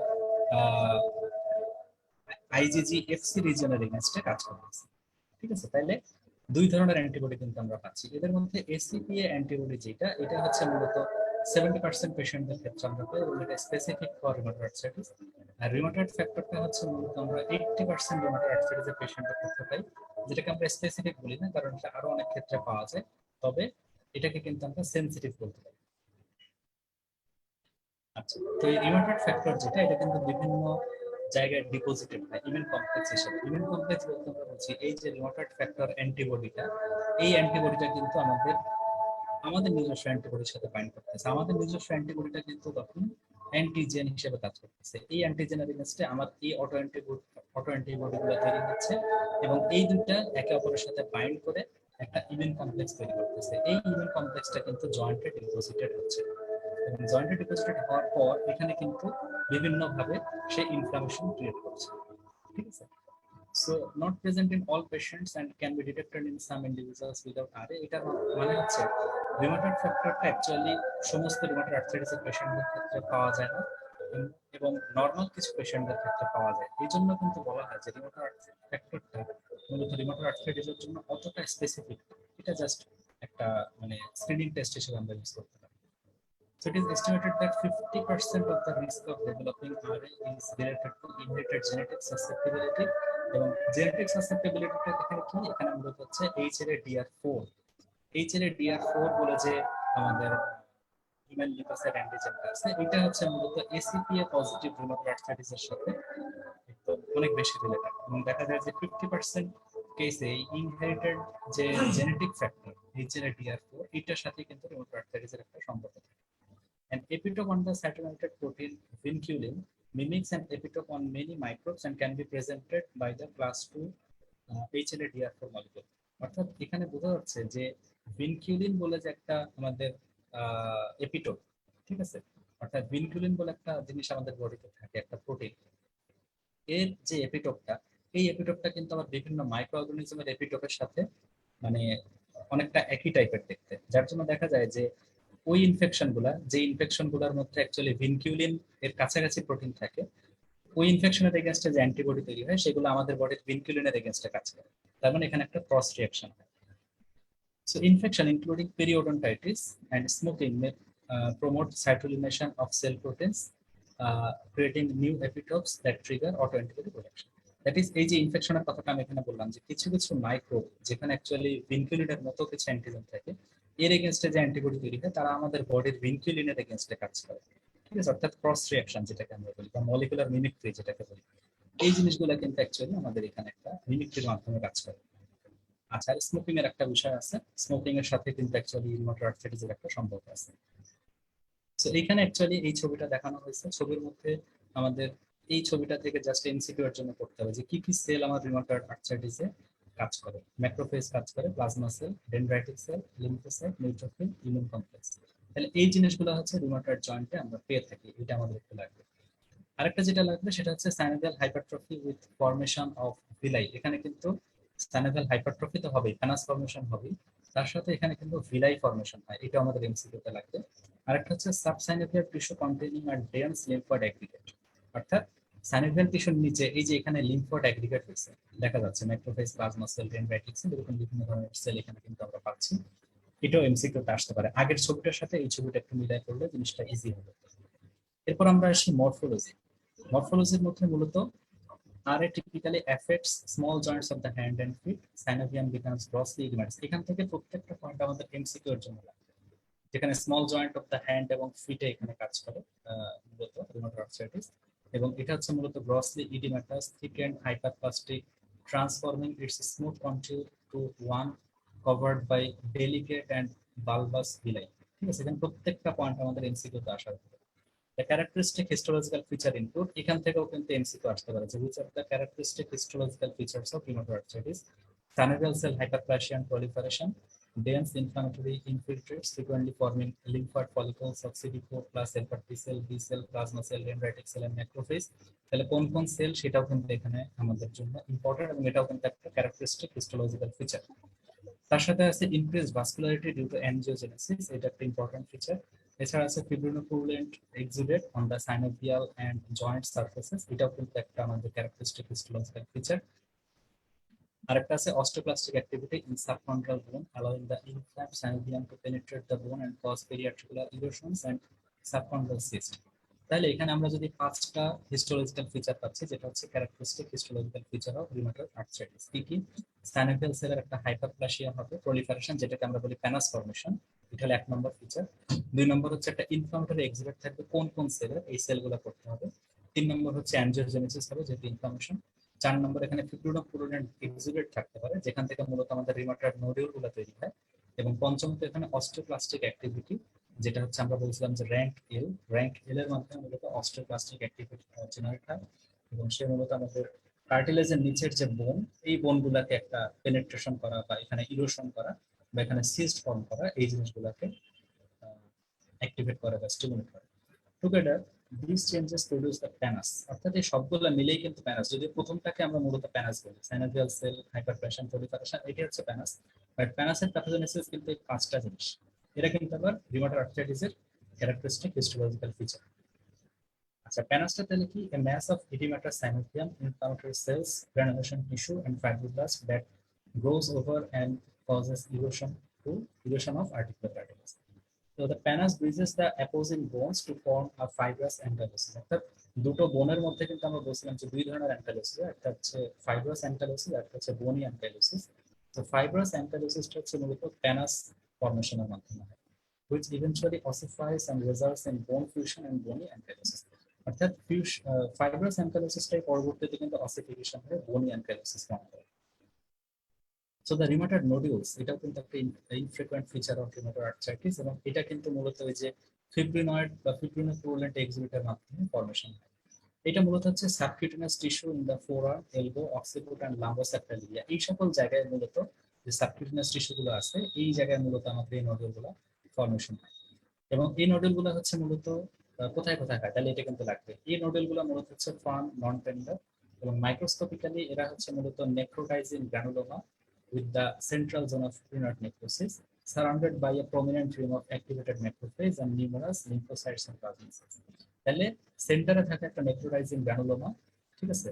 আইজিজি এফসি রিজিয়নের এগেইনস্টে কাজ করতেছে। ঠিক আছে, তাইলে দুই ধরনের অ্যান্টিবডি কিন্তু আমরা পাচ্ছি। এদের মধ্যে এসিপিএ অ্যান্টিবডি যেটা, এটা হচ্ছে মূলত 70% পেশেন্টদের ক্ষেত্রে আমরা পাই, এবং এটা স্পেসিফিক ফর রিউমাটয়েড আর্থ্রাইটিস। আর রিউমাটয়েড ফ্যাক্টরটা হচ্ছে মূলত আমরা 80% রিউমাটয়েড আর্থ্রাইটিসের পেশেন্টের ক্ষেত্রে পাই, যেটাকে আমরা স্পেসিফিক বলি না, কারণ এটা আরো অনেক ক্ষেত্রে পাওয়া যায়, তবে এটাকে কিন্তু আমরা সেনসিটিভ বলতে পারি। আচ্ছা, তো এই রিউমাটয়েড ফ্যাক্টর যেটা, এটা কিন্তু বিভিন্ন জায়গায় ডিপোজিটেড হয় ইমিউন কমপ্লেক্স হিসেবে। ইমিউন কমপ্লেক্স বলতে আমরা বলছি এই যে রিউমাটয়েড ফ্যাক্টর অ্যান্টিবডিটা, এই অ্যান্টিবডিটা কিন্তু আমাদের আমাদের নিজস্ব অ্যান্টিবডির সাথে বাইন্ড করতেছে। আমাদের নিজস্ব অ্যান্টিবডিটা কিন্তু তখন অ্যান্টিজেন হিসেবে কাজ করতেছে। এই অ্যান্টিজেনের এগেইনস্টে আমার এই অটো অ্যান্টিবডি গুলো তৈরি হচ্ছে, এবং এই দুইটা একে অপরের সাথে বাইন্ড করে একটা ইমিউন কমপ্লেক্স তৈরি করতেছে। এই ইমিউন কমপ্লেক্সটা কিন্তু জয়েন্টে ডিপোজিটেড হচ্ছে, এবং জয়েন্টে ডিপোজিটেড হওয়ার পর এখানে কিন্তু বিভিন্নভাবে সে ইনফ্লামেশন ক্রিয়েট করছে। ঠিক আছে। So not present in all patients and can be detected in some individuals without RA। এটা মানে হচ্ছে রিউমাটয়েড ফ্যাক্টরটা অ্যাকচুয়ালি সমস্ত রিউমাটয়েড আর্থ্রাইটিসের পেশেন্টদের ক্ষেত্রে পাওয়া যায় না, এবং নর্মাল কিছু পেশেন্টদের ক্ষেত্রে পাওয়া যায়। এই জন্য কিন্তু বলা হয় যে রিউমাটয়েড ফ্যাক্টরটা মূলত রিউমাটয়েড আর্থ্রাইটিসের জন্য অতটা স্পেসিফিক। এটা জাস্ট একটা মানে স্ক্রিনিং টেস্ট হিসেবে আমরা ইউজ করতে পারি। So it is estimated that 50% of the risk of developing RA is related to inherited genetic susceptibility, এবং জেনেটিক সাসেপ্টেবিলিটিটা এখানে কি, এখানে মূলত হচ্ছে HLA-DR4। HLA-DR4 বলে যে আমাদের হিউম্যান লিউকোসাইট অ্যান্টিজেনটা আছে, এটা হচ্ছে মূলত ACPA পজিটিভ রিউমাটয়েড আর্থ্রাইটিসের সাথে একদম অনেক বেশি রিলেটেড, এবং দেখা যায় যে 50% কেসে ইনহেরিটেড যে জেনেটিক ফ্যাক্টর HLA-DR4, এটার সাথে কিন্তু রিউমাটয়েড আর্থ্রাইটিসের একটা সম্পর্ক থাকে। An epitope on the saturated protein vinculin mimics an epitope on many microbes and can be presented by the class 2 HLA-DR4 molecule। অর্থাৎ এখানে বোঝা যাচ্ছে যে ভিনকিউলিন বলে যে একটা আমাদের এপিটোপ, ঠিক আছে, অর্থাৎ ভিনকিউলিন বলে একটা জিনিস আমাদের বডিতে থাকে, একটা প্রোটিন, এর যে এপিটোপটা, এই এপিটোপটা কিন্তু আবার বিভিন্ন মাইক্রো অর্গানিজমের এপিটোপের সাথে মানে অনেকটা একই টাইপের দেখতে, যার জন্য দেখা যায় যে ওই ইনফেকশন গুলার মধ্যে অ্যাকচুয়ালি ভিনকিউলিন এর কাছাকাছি প্রোটিন থাকে, ওই ইনফেকশনের এগেইনস্টে যে অ্যান্টিবডি তৈরি হয় সেগুলো আমাদের বডির ভিনকিউলিনের এগেইনস্টে কাজ করে। তার মানে এখানে একটা ক্রস রিঅ্যাকশন হয়। So infection including periodontitis and smoking may promote cytolination of cell proteins, creating new epitopes that trigger autoantibody production. That is এই যে ইনফেকশনের কথাটা আমি এখানে বললাম, যে কিছু কিছু মাইক্রোব যেখানে অ্যাকচুয়ালি ভিনকিউলিনের মতো কিছু অ্যান্টিজেন থাকে, এর এগেইনস্টে যে অ্যান্টিবডি তৈরি হয় তারা আমাদের বডির ভিনকিউলিনের এগেইনস্টে কাজ করে। ঠিক আছে, অর্থাৎ ক্রস রিঅ্যাকশন যেটাকে আমরা বলি, বা মলিকুলার মিমিক্রি যেটাকে বলি, এই জিনিসগুলো কিন্তু অ্যাকচুয়ালি আমাদের এখানে একটা মিমিক্রির মাধ্যমে কাজ করে। আচ্ছা, স্মোকিং এর একটা বিষয় আছে, স্মোকিং এর সাথে কিন্তু অ্যাকচুয়ালি রিউমাটয়েড আর্থ্রাইটিসের একটা সম্পর্ক আছে। সো এখানে অ্যাকচুয়ালি এই ছবিটা দেখানো হয়েছে, ছবির মধ্যে আমাদের এই ছবিটা থেকে জাস্ট এমসিকিউ এর জন্য পড়তে হবে যে কি কি সেল আমার রিউমাটয়েড আর্থ্রাইটিসে কাজ করে। ম্যাক্রোফেজ কাজ করে, plasma cell, dendritic cell, lymphocyte, neutrophil, immune complex. তাহলে এই জিনিসগুলো হচ্ছে রিউমাটয়েড জয়েন্টে আমরা পেয়ে থাকি, এটা আমাদের একটু লাগবে। আরেকটা যেটা লাগবে সেটা হচ্ছে synovial hypertrophy with formation of villi. এখানে কিন্তু সাইনোভিয়াল হাইপারট্রফি তো হবেই, ফ্যানাস ফর্মেশন হবেই, তার সাথে এখানে কিন্তু ভিলাই ফর্মেশন হয়, এটা আমাদের এমসিকিউতে লাগবে। আরেকটা হচ্ছে সাবসাইনোভিয়াল টিস্যু কন্টেইনিং আর ডেন্স লিম্ফয়েড অ্যাগ্রিগেট, অর্থাৎ সাইনোভিয়াল টিস্যুর নিচে এই যে এখানে লিম্ফোয়েড অ্যাগ্রিগেট হয়েছে দেখা যাচ্ছে, macrophage, plasma cell, dendritic cell, এরকম বিভিন্ন ধরনের সেল এখানে কিন্তু আমরা পাচ্ছি। এটাও এমসিকিউতে আসতে পারে। আগের ছবিটার সাথে এই ছবিটা একটু মিলাই করলে জিনিসটা ইজি হবে। এরপর আমরা আসি মরফোলজি। মরফোলজির মধ্যে মূলত RA typically affects small joints of the hand and feet. Synovium becomes grossly edematous. এখান থেকে প্রত্যেকটা পয়েন্ট আমাদের এমসিকিউ এর জন্য লাগবে, যেখানে small joint of the hand এবং ফিটে এখানে কাজ করে মূলত রুমাটয়েড আর্থ্রাইটিস। এবং এটা হচ্ছে মূলত grossly edematous, thick and hyperplastic, transforming its smooth contour to one covered by delicate and bulbous villi. ঠিক আছে, এখানে প্রত্যেকটা পয়েন্ট আমাদের এমসিকিউতে আসার কথা। The characteristic histological feature include, এখান থেকেও কিন্তু এমসিকিউ আসতে পারে যে which are the characteristic histological features of rheumatoid arthritis. Synovial cell hyperplasia and proliferation, dense inflammatory infiltrates frequently forming lymphoid follicles of CD4 plus helper T cell, B cell, plasma cell, dendritic cell and macrophage। তাহলে কোন কোন sell সেটাও কিন্তু এখানে আমাদের জন্য important, এবং এটাও কিন্তু একটা ক্যারেক্টারিস্টিক হিস্টোলজিক্যাল ফিচার। তার সাথে আছে increase vascularity due to angiogenesis, এটা একটা ইম্পর্টেন্ট ফিচার। এছাড়া আছে fibrinopurulent exudate on the synovial and joint surfaces, এটাও কিন্তু একটা আমাদের ক্যারেক্টারিস্টিক হিস্টোলজিক্যাল ফিচার। আরেকটা আছে osteoclastic activity in subchondral bone allowing the inflamed synovium to penetrate the bone and cause periarticular erosions and subchondral cyst। তাহলে এখানে আমরা যদি পাঁচটা হিস্টোলজিক্যাল ফিচার পাচ্ছি, যেটা হচ্ছে characteristic histological feature of rheumatoid arthritis. কি কি? সাইনোভিয়াল সেলের একটা হাইপারপ্লাসিয়া হবে, প্রলিফারেশন যেটাকে আমরা বলি প্যানাস ফর্মেশন, এটা হলো এক নম্বর ফিচার। দুই নম্বর হচ্ছে একটা ইনফ্লামেটরি এক্সিবেট থাকবে, কোন কোন সেলের, এই সেলগুলো করতে হবে। তিন নম্বর হচ্ছে অ্যানজিওজেনেসিস হবে, যেহেতু ইনফ্লামেশন। চার নম্বর এখানে ফিব্রিনোপুরুলেন্ট এক্সুডেট থাকতে পারে, যেখান থেকে মূলত আমাদের রিউমাটয়েড নোডিউল গুলো তৈরি হয়। এবং পঞ্চমত এখানে অস্টিওক্লাস্টিক অ্যাক্টিভিটি, যেটা হচ্ছে আমরা বলছিলাম যে র্যাঙ্ক এল এর মাধ্যমে মূলত অস্টিওক্লাস্টিক অ্যাক্টিভিটি জেনারেট হয়। এবং সে মূলত আমাদের কার্টিলেজের নিচের যে বোন, এই বোনগুলোকে একটা পেনেট্রেশন করা বা এখানে ইরোশন করা বা এখানে সিস্ট ফর্ম করা, এই জিনিসগুলোকে অ্যাক্টিভেট করে বা স্টিমুলেট করে। Together these changes produce the pannus, অর্থাৎ এই সবগুলো মিলেই কিন্তু প্যানাস। যদি প্রথমটাকে আমরা মূলত প্যানাস বলি, সাইনোভিয়াল সেল হাইপারপ্লাশন প্রলিফারেশন, এটি হচ্ছে প্যানাস। বাট প্যানাসের প্যাথোজেনেসিস কিন্তু এই পাঁচটা জিনিস। এটা কিন্তু আবার রিউমাটয়েড আর্থ্রাইটিসের ক্যারেক্টারিস্টিক হিস্টোলজিক্যাল ফিচার। আচ্ছা, প্যানাসটা তাহলে কি? A mass of edematous synovium, inflammatory cells, granulation tissue and fibroblast that grows over and causes erosion of articular cartilage. So the pannus bridges the opposing bones to form a fibrous ankylosing। অর্থাৎ দুটো বোনের মধ্যে কিন্তু আমরা বলছিলাম যে দুই ধরনের অ্যাঙ্কাইলোসিস, একটা হচ্ছে ফাইব্রাস অ্যাঙ্কাইলোসিস, একটা হচ্ছে বোনি অ্যাঙ্কাইলোসিস। তো ফাইব্রাস অ্যাঙ্কাইলোসিসটা হচ্ছে মূলত প্যানাস ফর্মেশনের মাধ্যমে হয়, which eventually ossifies and results in bone fusion and bony ankylosis। অর্থাৎ ফাইব্রাস অ্যাঙ্কাইলোসিসটাই পরবর্তীতে কিন্তু অসিফিকেশন হয়ে বোনি অ্যাঙ্কাইলোসিস ফর্ম করে। সো দ্য রিউমাটয়েড নোডিউলস, এটাও কিন্তু একটা infrequent feature of rheumatoid arthritis, এবং এটা কিন্তু মূলত ওই যে ফিব্রিনয়েড বা ফিব্রিনোপুরুলেন্ট এক্সুডেটের মাধ্যমে ফর্মেশন হয়। এটা মূলত হচ্ছে subcutaneous tissue in the forearm, elbow, occiput and lumbosacral area, এই সকল জায়গায় মূলত যে সাবকিউটেনিয়াস টিস্যুগুলো আছে, এই জায়গায় মূলত আমাদের এই নোডুলগুলো ফর্মেশন হয়। এবং এই নোডুলগুলো হচ্ছে মূলত কোথায় কোথায় হয়, তাহলে এটা কিন্তু লাগবে। এই নোডুলগুলো মূলত হচ্ছে ফার্ম, নন টেন্ডার, এবং মাইক্রোস্কোপিক্যালি এরা হচ্ছে মূলত necrotising granuloma with the central zone of renal necrosis, surrounded by a prominent ring of activated macrophage and numerous lymphocytes and plasma cells। তাহলে সেন্টারে থাকে একটা নেক্রোটাইজিং গ্রানুলোমা, ঠিক আছে।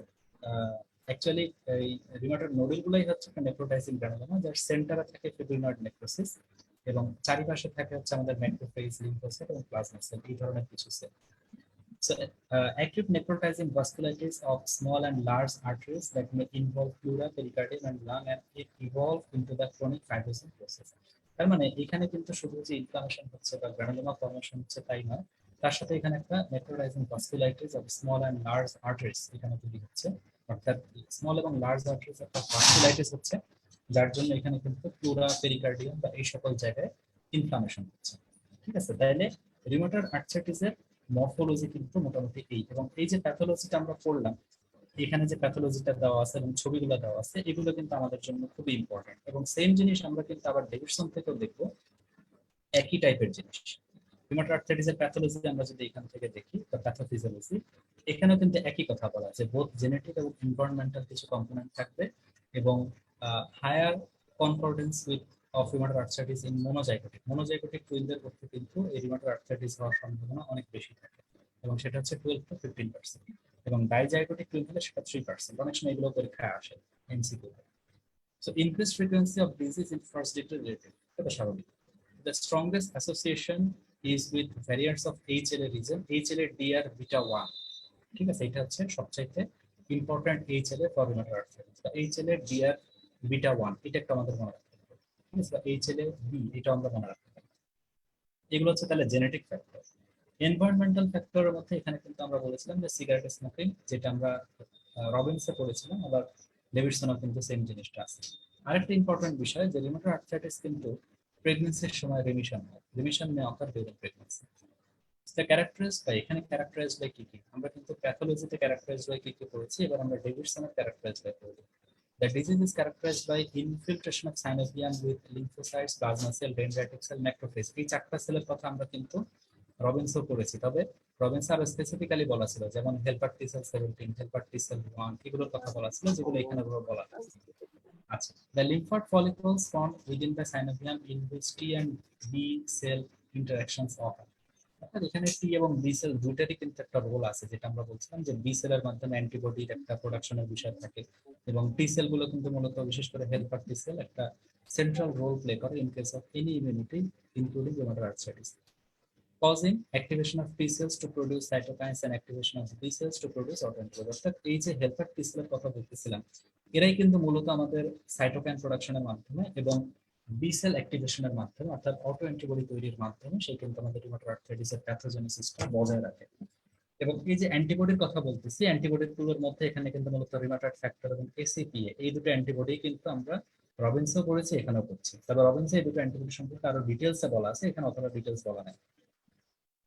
অ্যাকচুয়ালি এই রিউমাটয়েড নোডুলগুলোই হচ্ছে একটা নেক্রোটাইজিং গ্রানুলোমা, যার সেন্টারে থাকে ফিব্রিনয়েড নেক্রোসিস, এবং চারিপাশে থাকে হচ্ছে আমাদের ম্যাক্রোফেজ, লিম্ফোসাইট এবং প্লাজমা সেল, এই ধরনের কিছু sell. So, acute necrotizing vasculitis of small and large arteries that may involve pleura, pericardium, and lung, and it evolve into the chronic fibrosing process। তার মানে এখানে কিন্তু শুধু যে ইনফ্লামেশন হচ্ছে বা গ্রানুলোমা ফর্মেশন হচ্ছে তাই নয়, তার সাথে এখানে একটা necrotising vasculitis of small and large arteries এখানে তৈরি হচ্ছে। অর্থাৎ স্মল এবং লার্জ আর্টারিজ একটা ভাস্কুলাইটিস হচ্ছে, যার জন্য এখানে কিন্তু প্লুরা, পেরিকার্ডিয়াম বা এই সকল জায়গায় ইনফ্লামেশন হচ্ছে। ঠিক আছে, তাহলে রিউমাটয়েড আর্থ্রাইটিসের মরফোলজি কিন্তু মোটামুটি এই। এবং এই যে প্যাথোলজিটা আমরা পড়লাম, এখানে যে প্যাথোলজিটা দেওয়া আছে এবং ছবিগুলো দেওয়া আছে, এগুলো কিন্তু আমাদের জন্য খুবই ইম্পর্টেন্ট। এবং সেম জিনিস আমরা কিন্তু আবার ডেভিডসন থেকেও দেখবো, একই টাইপের জিনিস। রিউমাটয়েড আর্থ্রাইটিসের প্যাথোলজি আমরা যদি এখান থেকে দেখি বা প্যাথোফিজিওলজি, এখানেও কিন্তু একই কথা বলা আছে, বোথ জেনেটিক এবং এনভায়রনমেন্টাল কিছু কম্পোনেন্ট থাকবে, এবং higher concordance with of rheumatoid arthritis in monozygotic টুইনদের ক্ষেত্রে কিন্তু এই রিউমাটয়েড আর্থ্রাইটিস হওয়ার সম্ভাবনা অনেক বেশি থাকে। এবং সেটা হচ্ছে 12 to 15%, এবং ডাইজাইগোটিক টুইন হলে সেটা 3%। অনেক সময় এগুলো পরীক্ষায় আসে MCQ. So increase frequency of disease in first degree relative, এটা স্বাভাবিক। The strongest association is with variants of HLA region, HLA DR beta 1। ঠিক আছে, এটা হচ্ছে সবচাইতে important HLA for rheumatoid arthritis. HLA DR beta 1 এটা একটা আমাদের মনে রাখতে হবে। ঠিক আছে, HLA B এটা আমরা মনে রাখতে হবে। এগুলো হচ্ছে তাহলে জেনেটিক ফ্যাক্টর। এনভায়রনমেন্টাল ফ্যাক্টরের মধ্যে এখানে কিন্তু আমরা বলেছিলাম যে সিগারেট স্মোকিং, যেটা আমরা রবিনসে পড়েছিলাম, আবার ডেভিডসনও কিন্তু সেম জিনিসটা আছে। আরেকটা ইম্পর্টেন্ট বিষয় যে রিউমাটয়েড আর্থ্রাইটিস কিন্তু প্রেগন্যান্সির সময় রিমিশন হয়, remission may occur during pregnancy. The characterize by, এখানে ক্যারেক্টারাইজ বাই কি কি, আমরা কিন্তু প্যাথোলজিতে ক্যারেক্টারাইজ বাই কি কি পড়েছি, এবার আমরা ডেভিডসনের ক্যারেক্টারাইজ বাই পড়ব। The disease is characterized by infiltration of synovium with lymphocytes, plasma cell, dendritic cell, macrophage। এই চারটা সেলের কথা আমরা কিন্তু রবিনসও পড়েছি, তবে রবিনস আরো স্পেসিফিক্যালি বলা ছিল, যেমন হেলপার টি সেল 17, হেলপার টি সেল 1, এগুলোর কথা বলা ছিল, যেগুলো এখানে বলা আছে। আচ্ছা, the lymphoid follicles formed within the synovium in which T and B cell interactions occur। অর্থাৎ এখানে টি এবং বি সেল দুইটারই কিন্তু একটা রোল আছে, যেটা আমরা বলছিলাম যে বি সেলের মাধ্যমে অ্যান্টিবডির একটা প্রোডাকশনের বিষয় থাকে, এবং টি সেল গুলো কিন্তু মূলত বিশেষ করে হেল্পার টি সেল একটা সেন্ট্রাল রোল প্লে করে in case of any immunity including rheumatoid arthritis, causing activation of T cells to produce cytokines and activation of B cells to produce autoantibodies। অর্থাৎ এই যে হেল্পার টি সেলের কথা বলতেছিলাম, এরাই কিন্তু মূলত আমাদের সাইটোকাইন প্রোডাকশনের মাধ্যমে এবং বি সেল অ্যাক্টিভেশনের মাধ্যমে, অর্থাৎ অটো অ্যান্টিবডি তৈরির মাধ্যমে সেই কিন্তু আমাদের রুমেটয়েড আর্থ্রাইটিসের প্যাথোজেনেসিসটা বজায় রাখে। এবং এই যে অ্যান্টিবডির কথা বলতেছি, অ্যান্টিবডিগুলোর মধ্যে এখানে কিন্তু মূলত রিউমাটয়েড ফ্যাক্টর এবং এসিপিএ, এই দুটো অ্যান্টিবডি কিন্তু আমরা রবিনসও পড়েছি, এখানেও পড়ছি। তবে রবিনসে এই দুটো অ্যান্টিবডি সম্পর্কে আরো ডিটেলসে বলা আছে, এখানে অতটা ডিটেলস বলা নাই।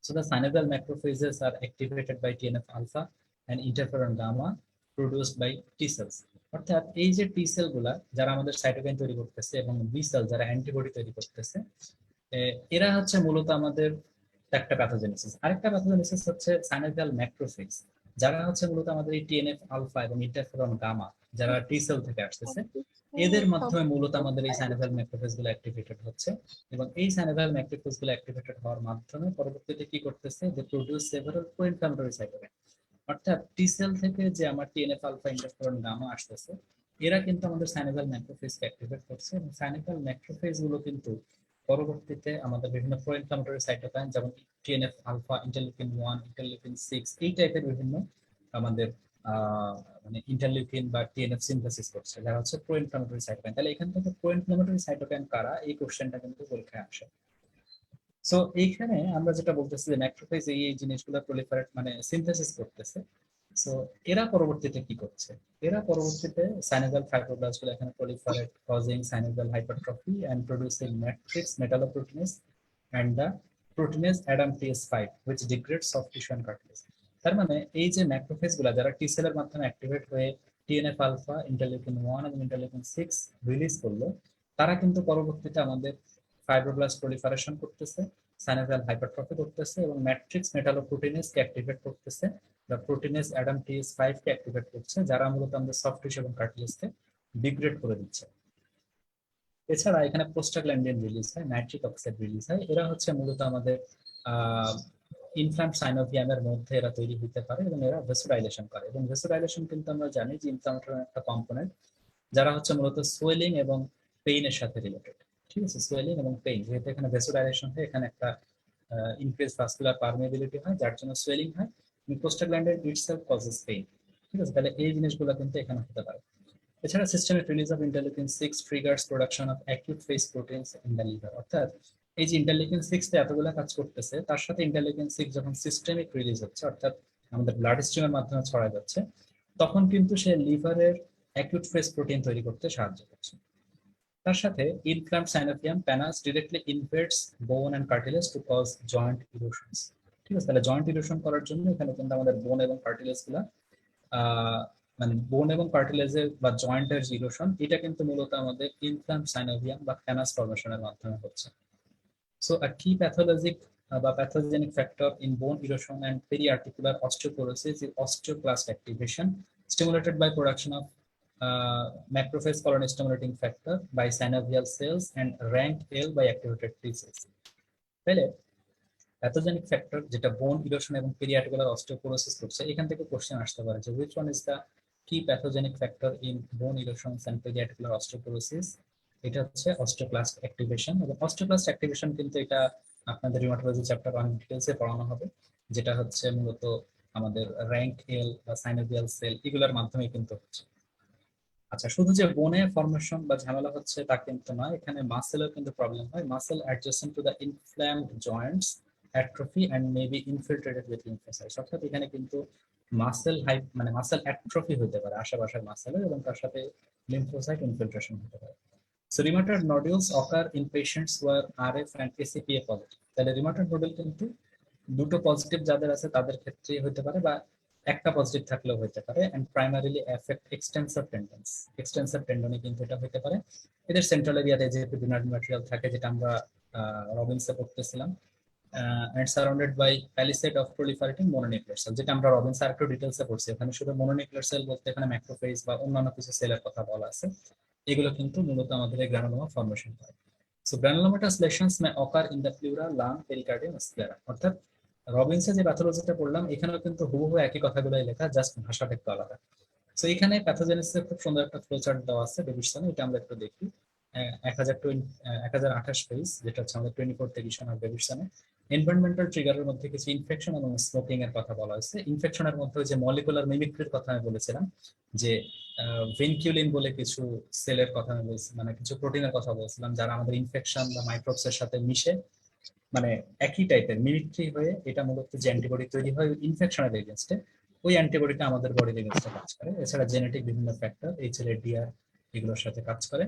So the synovial macrophages are activated by TNF alpha and interferon gamma produced by T cells। অর্থাৎ এই যে টি সেল গুলা যারা আমাদের সাইটোকাইন তৈরি করতেছে এবং বি সেল যারা অ্যান্টিবডি তৈরি করতেছে, এরা হচ্ছে মূলত আমাদের একটা প্যাথোজেনেসিস। আরেকটা প্যাথোজেনেসিস হচ্ছে সাইনোভিয়াল ম্যাক্রোফেজ, যারা হচ্ছে মূলত আমাদের এই টিএনএফ আলফা এবং ইন্টারফেরন গামা যারা টি সেল থেকে আসতেছে, এদের মাধ্যমে মূলত আমাদের এই সাইনোভিয়াল ম্যাক্রোফেজ গুলো অ্যাক্টিভেটেড হচ্ছে। এবং এই সাইনোভিয়াল ম্যাক্রোফেজ গুলো অ্যাক্টিভেটেড হওয়ার মাধ্যমে পরবর্তীতে কি করতেছে, যে প্রোডিউস সেভারাল প্রো-ইনফ্ল্যামেটরি সাইটোকাইন। অর্থাৎ টি সেল থেকে যে আমার টিএনএফ আলফা ইন্টারফেরন গামা আসতেছে, এরা কিন্তু আমাদের সাইনোভিয়াল ম্যাক্রোফেজকে অ্যাক্টিভেট করছে, এবং সাইনোভিয়াল ম্যাক্রোফেজ গুলো কিন্তু পরবর্তীতে আমাদের বিভিন্ন প্রো-ইনফ্ল্যামেটরি সাইটোকাইন যেমন টিএনএফ আলফা, ইন্টারলিউকিন 1, ইন্টারলিউকিন 6, এই টাইপের বিভিন্ন আমাদের মানে ইন্টারলিউকিন বা টিএনএফ সিনথেসিস করছে, যারা হচ্ছে প্রো-ইনফ্ল্যামেটরি সাইটোকাইন। তাহলে এখান থেকে প্রো-ইনফ্ল্যামেটরি সাইটোকাইন কারা, এই কোশ্চেনটা কিন্তু পরীক্ষায় আসে। সো এইখানে আমরা যেটা বলতেছি যে ম্যাক্রোফেজ এই জিনিসগুলো প্রলিফারেট মানে সিনথেসিস করতেছে। সো এরা পরবর্তীতে কি করছে, এরা পরবর্তীতে সাইনোভিয়াল ফাইব্রোব্লাস্ট গুলো এখানে proliferate, causing synovial hypertrophy and producing matrix metalloproteinase and the proteinase ADAMTS5 which degrades soft tissue and cartilage। তার মানে এই যে ম্যাক্রোফেজ গুলা যারা টি সেলের মাধ্যমে অ্যাক্টিভেট হয়ে টিএনএফ আলফা, ইন্টারলিউকিন 1 এবং ইন্টারলিউকিন 6 রিলিজ করলো, তারা কিন্তু পরবর্তীতে আমাদের ফাইব্রোব্লাস্ট প্রলিফারেশন করতেছে, সাইনোভিয়াল হাইপারট্রফি করতেছে এবং ম্যাট্রিক্স মেটালোপ্রোটিনেজ কে অ্যাক্টিভেট করতেছে, বা প্রোটিনেজ ADAMTS5 কে অ্যাক্টিভেট করছে, যারা মূলত আমাদের সফট টিস্যু এবং কার্টিলেজকে ডিগ্রেড করে দিচ্ছে। এছাড়া এখানে প্রোস্টাগ্ল্যান্ডিন রিলিজ হয়, নাইট্রিক অক্সাইড রিলিজ হয়, এরা হচ্ছে মূলত আমাদের ইনফ্ল্যামড সাইনোভিয়ামের মধ্যে এরা তৈরি হতে পারে এবং এরা ভেসোডাইলেশন করে। এবং ভেসোডাইলেশন কিন্তু আমরা জানি যে ইনফ্ল্যামেটরি একটা কম্পোনেন্ট, যারা হচ্ছে মূলত সোয়েলিং এবং পেইনের সাথে রিলেটেড। ঠিক আছে, সোয়েলিং এবং পেইন, যেহেতু এখানে ভেসোডাইলেশন হয়, এখানে একটা ইনক্রিজ ভাস্কুলার পারমিয়াবিলিটি হয়, যার জন্য সোয়েলিং হয়। Prostaglandin itself causes pain. ঠিক আছে, তাহলে এই জিনিসগুলো কিন্তু এখানে হতে পারে। এছাড়া systemic release of interleukin 6 triggers production of acute phase proteins in the liver. অর্থাৎ এই যে ইন্টারলিউকিন 6 তে এতগুলো কাজ করতেছে, তার সাথে ইন্টারলিউকিন 6 যখন সিস্টেমিক রিলিজ হচ্ছে, অর্থাৎ আমাদের ব্লাড স্ট্রিমের মাধ্যমে ছড়ায় যাচ্ছে, তখন কিন্তু সে লিভারের অ্যাকিউট ফেজ প্রোটিন তৈরি করতে সাহায্য করছে। তার সাথে ইনফ্ল্যামড সাইনোভিয়াম প্যানাস directly invades bone and cartilage to cause joint erosions. ঠিক আছে, তাহলে জয়েন্ট ইরোশন করার জন্য এখানে কিন্তু আমাদের বোন এবং কার্টিলেজ গুলা মানে বোন এবং কার্টিলেজের বা জয়েন্টের ইরোশন, এটা কিন্তু মূলত আমাদের ইনফ্ল্যামড সাইনোভিয়াম বা প্যানাস ফর্মেশনের মাধ্যমে হচ্ছে। সো আ কি প্যাথোলজিক বা pathogenic factor in bone erosion and periarticular osteoporosis is osteoclast activation stimulated by production of macrophage colony stimulating factor by synovial cells and rank L by activated T cells। তাহলে pathogenic factor যেটা বোন erosion এবং পেরিআর্টিকুলার osteoporosis করছে, এখান থেকে question আসতে পারে যে which one is the key pathogenic factor in bone erosions and periarticular osteoporosis. এটা হচ্ছে অস্টিওক্লাস্ট অ্যাক্টিভেশন, এবং অস্টিওক্লাস্ট অ্যাক্টিভেশন কিন্তু এটা আপনাদের রিউমাটোলজি চ্যাপ্টার 1 ডিটেইলসে পড়ানো হবে, যেটা হচ্ছে মূলত আমাদের র্যাঙ্ক এল বা সাইনোভিয়াল সেল এগুলোর মাধ্যমে কিন্তু হচ্ছে। আচ্ছা, শুধু যে বোনে ফর্মেশন বা ঝামেলা হচ্ছে তা কিন্তু নয়, এখানে মাসেলের কিন্তু প্রবলেম হয়। Muscle adjacent to the inflamed joints atrophy and may be infiltrated with lymphocytes, অর্থাৎ এখানে কিন্তু মাসেল হাই মানে মাসেল অ্যাট্রফি হতে পারে আশেপাশের মাসেলের, এবং তার সাথে লিম্ফোসাইট ইনফিল্ট্রেশন হতে পারে। So rheumatoid nodules occur in patients who are RF and ACPA positive. তাহলে রিমাটয়েড নোডুল কিন্তু দুটো পজিটিভ যাদের আছে তাদের ক্ষেত্রেই হতে পারে, বা একটা পজিটিভ থাকলেও হতে পারে, and primarily affect extensor tendons. Extensor টেন্ডনে কিন্তু এটা হতে পারে। এদের সেন্ট্রাল এরিয়াতে যেহেতু বিনার্ভ ম্যাটেরিয়াল থাকে, যেটা আমরা রবিনসে পড়তেছিলাম, and surrounded by palisade of proliferating mononuclear cell, যেটা আমরা রবিনস আর একটু ডিটেইলসে পড়ছি। এখানে শুধু মনোনিউক্লিয়ার সেল বলতে এখানে ম্যাক্রোফেজ বা অন্যান্য কিছু সেলের কথা বলা আছে। এগুলো কিন্তু মূলত আমাদের এই গ্রানুলোমা ফর্মেশন করে। So granulomatous lesions may occur in the pleura, lung, pericardium, sclera. অর্থাৎ রবিনসে যে প্যাথোলজিটা পড়লাম এখানেও কিন্তু হুবহু একই কথাগুলোই লেখা, জাস্ট ভাষাটা একটু আলাদা। সো এখানে প্যাথোজেনেসিসের খুব সুন্দর একটা ফ্লোচার্ট দেওয়া আছে ডেভিডসনে, এটা আমরা একটু দেখি। 1028 পেজ, যেটা হচ্ছে আমাদের 24th এডিশন অফ ডেভিডসনে। এনভায়রনমেন্টাল ট্রিগারের মধ্যে কিছু ইনফেকশন এবং স্মোকিং এর কথা বলা হয়েছে। ইনফেকশনের মধ্যে যে মলিকুলার মিমিক্রির কথা আমি বলেছিলাম, যে ভেনকিউলিন বলে কিছু সেলের কথা আমি বলছি, মানে কিছু প্রোটিনের কথা বলছিলাম, যারা আমাদের ইনফেকশন বা মাইক্রোবস এর সাথে মিশে মানে একই টাইপের মিমিক্রি হয়ে এটা মূলত যে অ্যান্টিবডি তৈরি হয় ইনফেকশনের এগেনস্টে, ওই অ্যান্টিবডিটা আমাদের বডির এগেনস্টে কাজ করে। এছাড়া জেনেটিক বিভিন্ন ফ্যাক্টর HLA-DR এগুলোর সাথে কাজ করে,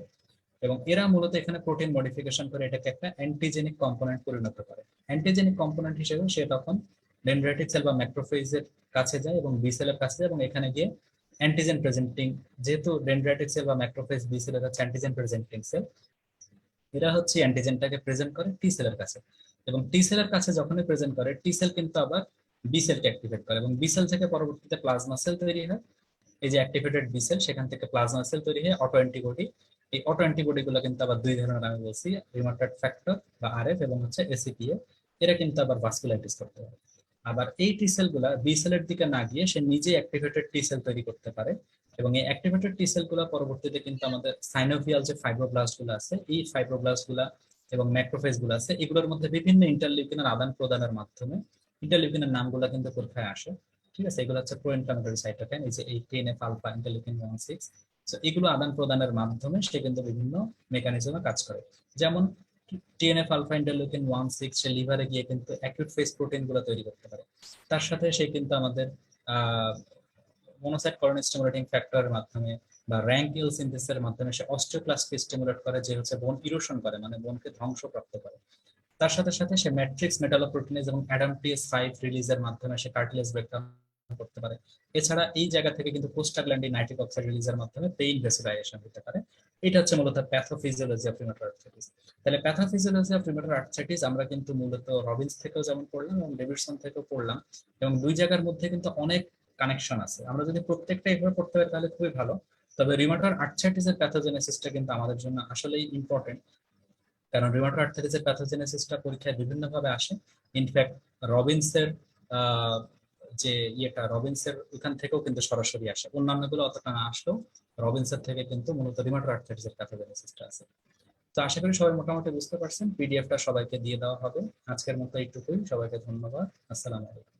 এবং এরা মূলত এখানে প্রোটিন মডিফিকেশন করে এটাকে একটা অ্যান্টিজেনিক কম্পোনেন্ট পরিণত করে। অ্যান্টিজেনিক কম্পোনেন্ট হিসেবে সে তখন ডেনড্রাইটিক সেল বা ম্যাক্রোফেজের কাছে যায় এবং বি সেলের কাছে যায়, এবং এখানে গিয়ে অ্যান্টিজেন প্রেজেন্টিং, যেহেতু ডেনড্রাইটিক সেল বা ম্যাক্রোফেজ বি সেলের হচ্ছে অ্যান্টিজেন প্রেজেন্টিং সেল, এরা হচ্ছে অ্যান্টিজেনটাকে প্রেজেন্ট করে টি সেলের কাছে, এবং টি সেলের কাছে যখনই প্রেজেন্ট করে টি সেল কিন্তু আবার বি সেলকে অ্যাক্টিভেট করে, এবং বি সেল থেকে পরবর্তীতে প্লাজমা সেল তৈরি হয়। এই যে অ্যাক্টিভেটেড বি সেল, সেখান থেকে প্লাজমা সেল তৈরি হয়, অটো অ্যান্টিবডি। এই অটো অ্যান্টিবডি গুলো কিন্তু আবার দুই ধরনের আমি বলছি, রিউমাটয়েড ফ্যাক্টর বা আরএফ এবং হচ্ছে এসিপিএ। এরা কিন্তু আবার ভাস্কুলাইটিস করতে পারে। আবার এই টি সেল গুলা বি সেলের দিকে না গিয়ে সে নিজেই অ্যাক্টিভেটেড টি সেল তৈরি করতে পারে, এবং এই অ্যাক্টিভেটেড টি সেল গুলা পরবর্তীতে কিন্তু আমাদের সাইনোভিয়াল যে ফাইব্রোব্লাস্ট গুলো আছে, এই ফাইব্রোব্লাস্ট গুলা এবং ম্যাক্রোফেজ গুলো আছে, এগুলোর মধ্যে বিভিন্ন ইন্টারলিউকিনের আদান প্রদানের মাধ্যমে, ইন্টারলিউকিনের নামগুলো কিন্তু পরীক্ষায় আসে, ঠিক আছে, এগুলো হচ্ছে প্রো ইনফ্লামেটরি সাইটোকাইন, এই যে এই TNF আলফা, ইন্টারলিউকিন 1/6। তো এগুলো আদান প্রদানের মাধ্যমে সে কিন্তু বিভিন্ন মেকানিজমে কাজ করে। যেমন TNF আলফা, ইন্টারলিউকিন 1/6 সে লিভারে গিয়ে কিন্তু অ্যাকিউট ফেজ প্রোটিন গুলো তৈরি করতে পারে। তার সাথে সে কিন্তু আমাদের মনোসাইট কলোনি স্টিমুলেটিং ফ্যাক্টরের মাধ্যমে বা র্যাঙ্কিল সিনথেসিসের মাধ্যমে সে অস্টিওক্লাস্টকে স্টিমুলেট করে, যে হচ্ছে বোন ইরোশন করে, মানে বোনকে ধ্বংসপ্রাপ্ত করে। তার সাথে সাথে সে ম্যাট্রিক্স মেটালোপ্রোটিনেজ এবং অ্যাডামটিএস 5 রিলিজের মাধ্যমে সে কার্টিলেজ ব্রেকডাউন করতে পারে। এছাড়া এই জায়গা থেকে কিন্তু প্রোস্টাগ্ল্যান্ডিন নাইট্রিক অক্সাইড রিলিজের মাধ্যমে পেইন ভেসোডাইলেশন হতে পারে। এটা হচ্ছে মূলত প্যাথোফিজিওলজি অফ রিউমাটয়েড আর্থ্রাইটিস। তাহলে প্যাথোফিজিওলজি অফ রিউমাটয়েড আর্থ্রাইটিস আমরা কিন্তু মূলত রবিনস থেকেও যেমন পড়লাম এবং ডেভিডসন থেকেও পড়লাম, এবং দুই জায়গার মধ্যে কিন্তু অনেক কানেকশন আছে। আমরা যদি প্রত্যেকটা এইভাবে পড়তে পারি তাহলে খুবই ভালো। তবে রিউমাটয়েড আর্থ্রাইটিসের প্যাথোজেনেসিসটা কিন্তু আমাদের জন্য আসলেই ইম্পর্টেন্ট, কারণ রিউমাটয়েড আর্থ্রাইটিসের প্যাথোজেনেসিসটা পরীক্ষায় বিভিন্ন ভাবে আসে। ইনফ্যাক্ট রবিনসের যে রবিনসের ওখান থেকেও কিন্তু সরাসরি আসে, অন্যান্য গুলো অতটা না আসলেও রবিনসের থেকে কিন্তু মূলত রিউমাটয়েড আর্থ্রাইটিসের প্যাথোজেনেসিসটা আছে। তো আশা করি সবাই মোটামুটি বুঝতে পারছেন। পিডিএফটা সবাইকে দিয়ে দেওয়া হবে। আজকের মতো এইটুকুই, সবাইকে ধন্যবাদ। আসসালামু আলাইকুম।